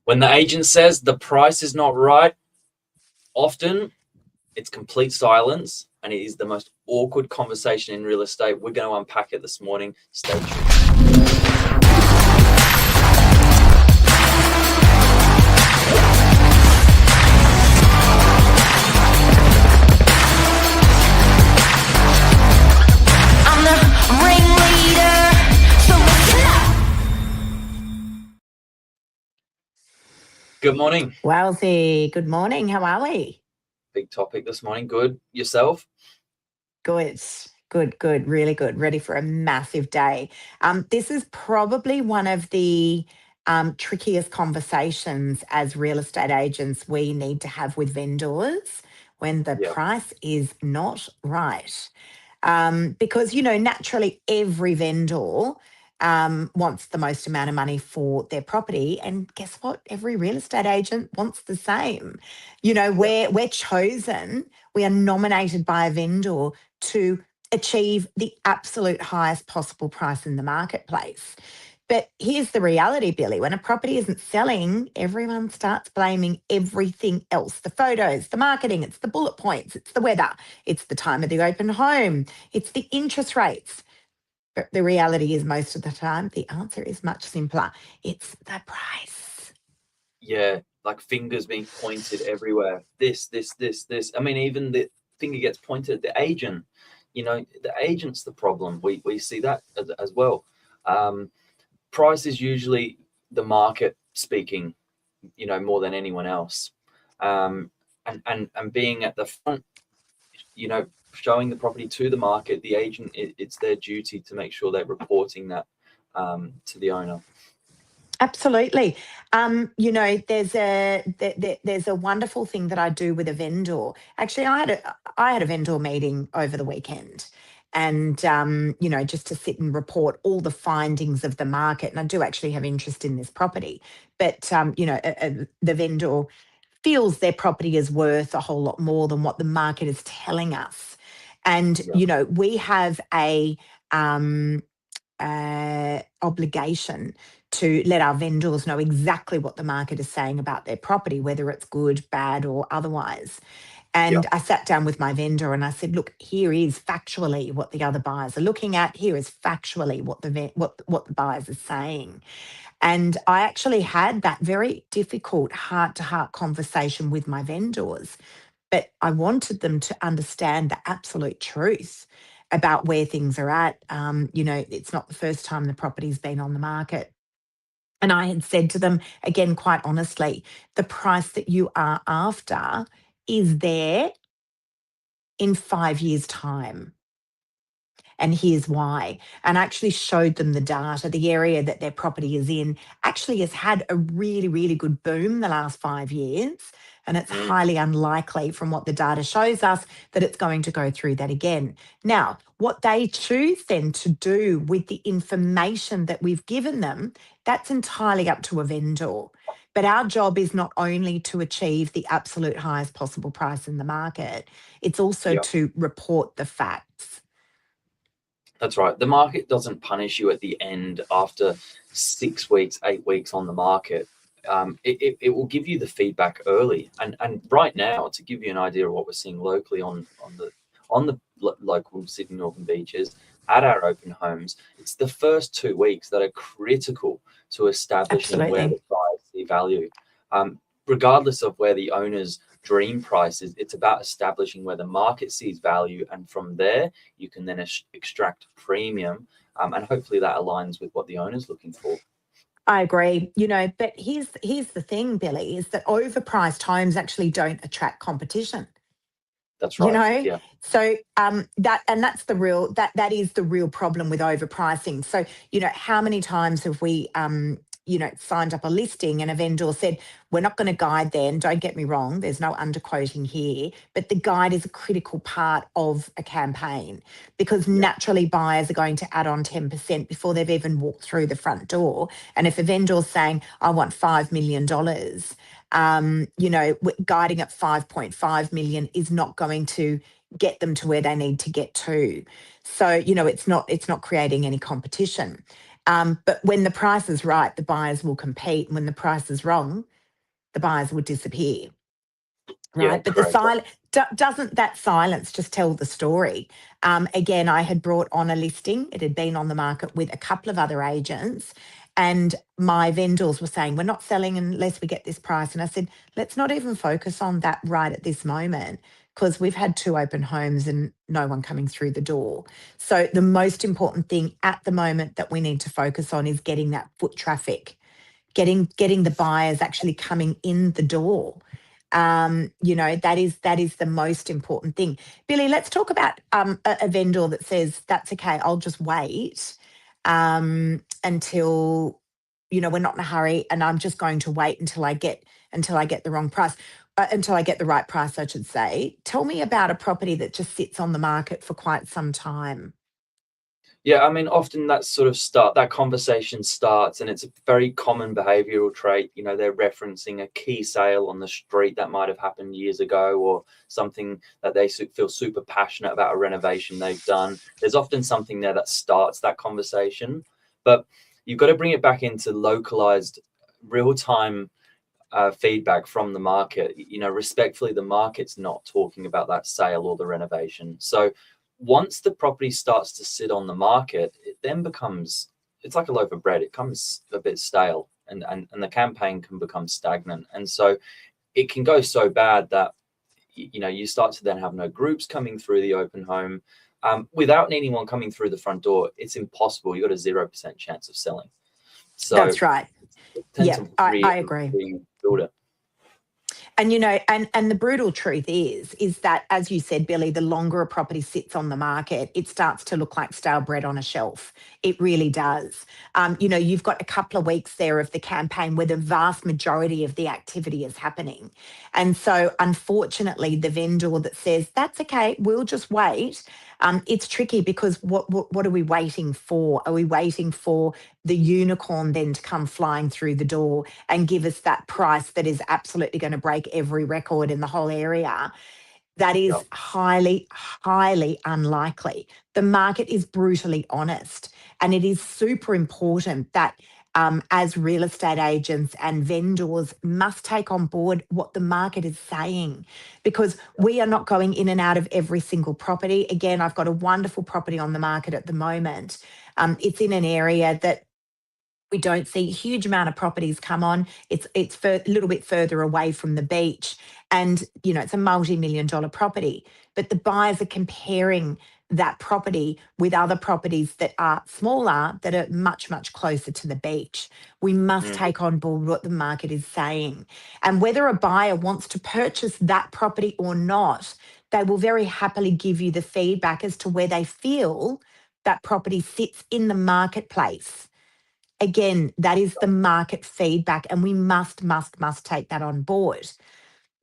When the agent says the price is not right, often it's complete silence, and it is the most awkward conversation in real estate. We're going to unpack it this morning. Stay tuned. Good morning. Wowsy. Good morning. How are we? Big topic this morning. Good. Yourself? Good. Good. Really good. Ready for a massive day. This is probably one of the trickiest conversations as real estate agents we need to have with vendors when the price is not right. Because, naturally every vendor wants the most amount of money for their property. And guess what? Every real estate agent wants the same. We're chosen, we are nominated by a vendor to achieve the absolute highest possible price in the marketplace. But here's the reality, Billy. When a property isn't selling, everyone starts blaming everything else. The photos, the marketing, it's the bullet points, it's the weather, it's the time of the open home, it's the interest rates. But the reality is most of the time, the answer is much simpler. It's the price. Yeah, like fingers being pointed everywhere. This. I mean, even the finger gets pointed at the agent. The agent's the problem. We see that as well. Price is usually the market speaking, more than anyone else. And being at the front, showing the property to the market, the agent, it's their duty to make sure they're reporting that to the owner. Absolutely. There's a wonderful thing that I do with a vendor. Actually, I had a vendor meeting over the weekend, and just to sit and report all the findings of the market. And I do actually have interest in this property, but the vendor feels their property is worth a whole lot more than what the market is telling us. And we have a obligation to let our vendors know exactly what the market is saying about their property, whether it's good, bad, or otherwise. And I sat down with my vendor and I said, look, here is factually what the other buyers are looking at. Here is factually what the buyers are saying. And I actually had that very difficult heart-to-heart conversation with my vendors, but I wanted them to understand the absolute truth about where things are at. It's not the first time the property's been on the market. And I had said to them, again, quite honestly, the price that you are after is there in 5 years' time. And here's why. And I actually showed them the data. The area that their property is in actually has had a really, really good boom the last 5 years. And it's highly unlikely from what the data shows us that it's going to go through that again. Now, what they choose then to do with the information that we've given them, that's entirely up to a vendor. But our job is not only to achieve the absolute highest possible price in the market, it's also to report the facts. That's right. The market doesn't punish you at the end after 6 weeks, 8 weeks on the market. It will give you the feedback early. And right now, to give you an idea of what we're seeing locally on the local Sydney Northern beaches at our open homes, it's the first 2 weeks that are critical to establishing where the buyers see value. Regardless of where the owner's dream price is, it's about establishing where the market sees value, and from there you can then extract premium, and hopefully that aligns with what the owner's looking for. I agree, but here's the thing, Billy, is that overpriced homes actually don't attract competition. That's right. So that's the real that is the real problem with overpricing. So how many times have we signed up a listing and a vendor said, we're not going to guide then, don't get me wrong, there's no underquoting here, but the guide is a critical part of a campaign because naturally buyers are going to add on 10% before they've even walked through the front door. And if a vendor's saying, I want $5 million, guiding at 5.5 million is not going to get them to where they need to get to. So, it's not creating any competition. But when the price is right, the buyers will compete. And when the price is wrong, the buyers would disappear. Yeah, Right. But correct. doesn't that silence just tell the story? Again, I had brought on a listing. It had been on the market with a couple of other agents, and my vendors were saying, we're not selling unless we get this price. And I said, let's not even focus on that right at this moment, because we've had 2 open homes and no one coming through the door. So the most important thing at the moment that we need to focus on is getting that foot traffic, getting the buyers actually coming in the door. That is the most important thing. Billy, let's talk about a vendor that says, that's okay, I'll just wait until, we're not in a hurry, and I'm just going to wait until I get the wrong price, until I get the right price, I should say. Tell me about a property that just sits on the market for quite some time. Yeah, I mean, often that conversation starts, and it's a very common behavioral trait. They're referencing a key sale on the street that might have happened years ago, or something that they feel super passionate about, a renovation they've done. There's often something there that starts that conversation, but you've got to bring it back into localized, real-time feedback from the market. Respectfully, the market's not talking about that sale or the renovation. So once the property starts to sit on the market, it then becomes, it's like a loaf of bread. It becomes a bit stale, and the campaign can become stagnant. And so it can go so bad that, you start to then have no groups coming through the open home. Without anyone coming through the front door, it's impossible. You've got a 0% chance of selling. So That's right. tend Yeah, to I agree. rebuild it. And and the brutal truth is that, as you said, Billy, the longer a property sits on the market, it starts to look like stale bread on a shelf. It really does. You've got a couple of weeks there of the campaign where the vast majority of the activity is happening. And so, unfortunately, the vendor that says, that's okay, we'll just wait, it's tricky, because what are we waiting for? Are we waiting for the unicorn then to come flying through the door and give us that price that is absolutely going to break every record in the whole area? That is Yeah. highly, highly unlikely. The market is brutally honest, and it is super important that as real estate agents and vendors must take on board what the market is saying, because we are not going in and out of every single property. Again, I've got a wonderful property on the market at the moment. It's in an area that we don't see a huge amount of properties come on. It's a little bit further away from the beach, and it's a multi-million-dollar property. But the buyers are comparing that property with other properties that are smaller, that are much, much closer to the beach. We must take on board what the market is saying, and whether a buyer wants to purchase that property or not, they will very happily give you the feedback as to where they feel that property sits in the marketplace. Again, that is the market feedback, and we must take that on board.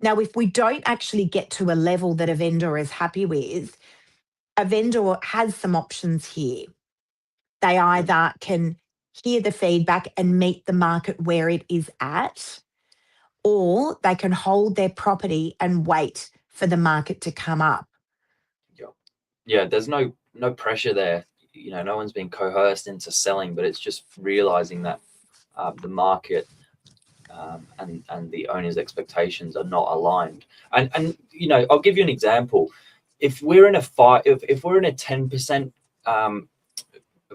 Now, if we don't actually get to a level that a vendor is happy with, a vendor has some options here. They either can hear the feedback and meet the market where it is at, or they can hold their property and wait for the market to come up. Yeah, there's no pressure there. No one's being coerced into selling, but it's just realizing that the market and the owner's expectations are not aligned. And I'll give you an example. If we're in a if we're in a 10%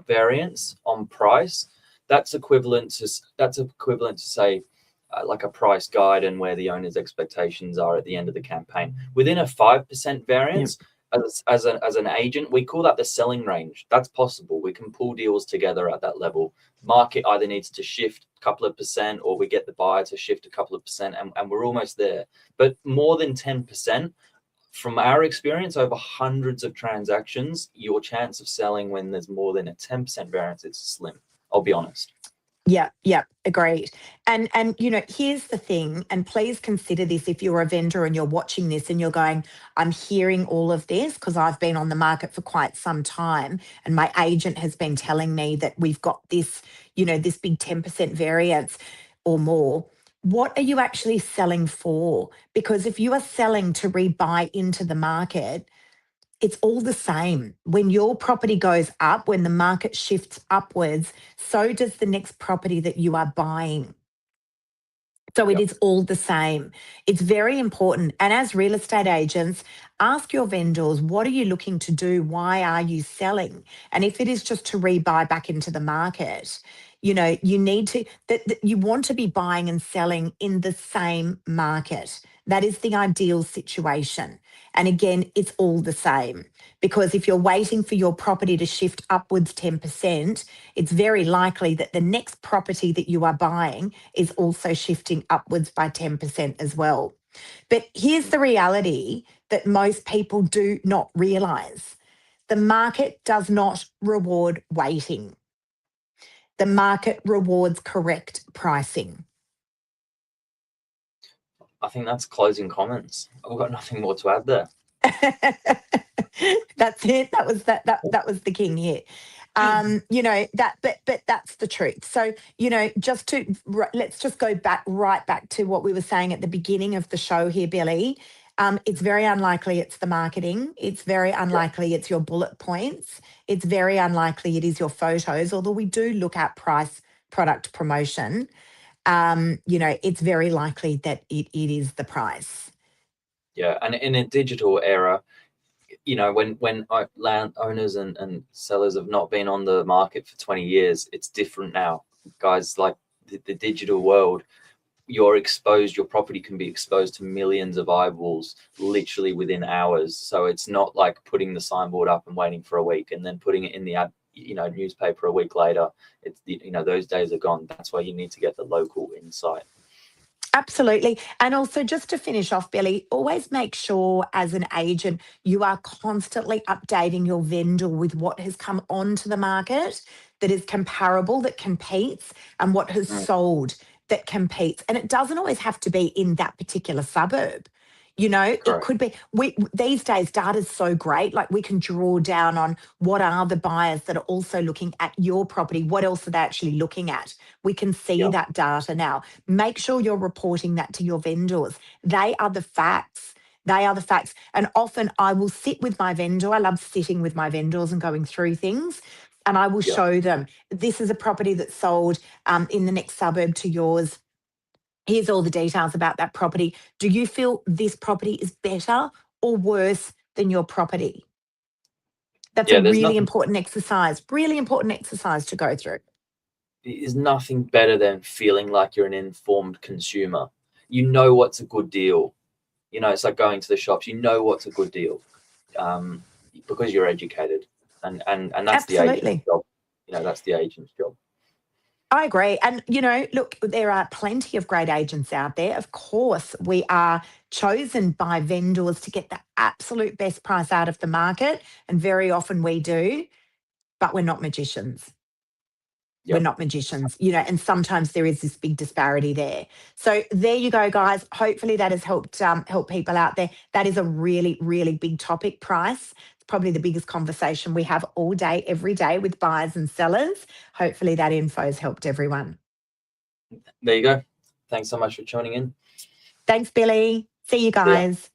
variance on price, that's equivalent to say like a price guide and where the owner's expectations are at the end of the campaign. Within a 5% variance, as an agent, we call that the selling range. That's possible. We can pull deals together at that level. Market either needs to shift a couple of percent, or we get the buyer to shift a couple of percent, and we're almost there. But more than 10%, from our experience over hundreds of transactions, your chance of selling when there's more than a 10% variance is slim. I'll be honest. Yeah, agreed. And here's the thing, and please consider this if you're a vendor and you're watching this and you're going, I'm hearing all of this because I've been on the market for quite some time, and my agent has been telling me that we've got this, this big 10% variance or more. What are you actually selling for? Because if you are selling to rebuy into the market, it's all the same. When your property goes up, when the market shifts upwards, so does the next property that you are buying. So it is all the same. It's very important. And as real estate agents, ask your vendors, what are you looking to do? Why are you selling? And if it is just to rebuy back into the market, you know, you need to, that you want to be buying and selling in the same market. That is the ideal situation. And again, it's all the same, because if you're waiting for your property to shift upwards 10%, it's very likely that the next property that you are buying is also shifting upwards by 10% as well. But here's the reality that most people do not realise. The market does not reward waiting. The market rewards correct pricing. I think that's closing comments. I've got nothing more to add there. That's it. That was the king here. You know, but that's the truth. So, you know, let's just go right back to what we were saying at the beginning of the show here, Billy. It's very unlikely it's the marketing. It's very unlikely it's your bullet points. It's very unlikely it is your photos, although we do look at price, product, promotion. You know, it's very likely that it is the price. Yeah, and in a digital era, you know, when land owners and sellers have not been on the market for 20 years, it's different now, guys. Like the digital world, you're exposed, your property can be exposed to millions of eyeballs literally within hours. So it's not like putting the signboard up and waiting for a week and then putting it in the ad, you know, newspaper a week later. It's, you know, those days are gone. That's why you need to get the local insight. Absolutely. And also, just to finish off, Billy, always make sure as an agent you are constantly updating your vendor with what has come onto the market that is comparable, that competes, and what has sold that competes. And it doesn't always have to be in that particular suburb. You know, Correct. It could be, these days, data is so great. Like, we can draw down on what are the buyers that are also looking at your property. What else are they actually looking at? We can see that data now. Make sure you're reporting that to your vendors. They are the facts. They are the facts. And often I will sit with my vendor. I love sitting with my vendors and going through things. And I will show them, this is a property that's sold in the next suburb to yours. Here's all the details about that property. Do you feel this property is better or worse than your property? That's a really important exercise to go through. There's nothing better than feeling like you're an informed consumer. You know what's a good deal. You know, it's like going to the shops. You know what's a good deal because you're educated. And that's the agent's job. You know, that's the agent's job. I agree. And, you know, look, there are plenty of great agents out there. Of course, we are chosen by vendors to get the absolute best price out of the market. And very often we do, but we're not magicians. We're not magicians, you know, and sometimes there is this big disparity there. So there you go, guys. Hopefully that has helped help people out there. That is a really, really big topic, price. It's probably the biggest conversation we have all day, every day with buyers and sellers. Hopefully that info has helped everyone. There you go. Thanks so much for tuning in. Thanks, Billy. See you guys.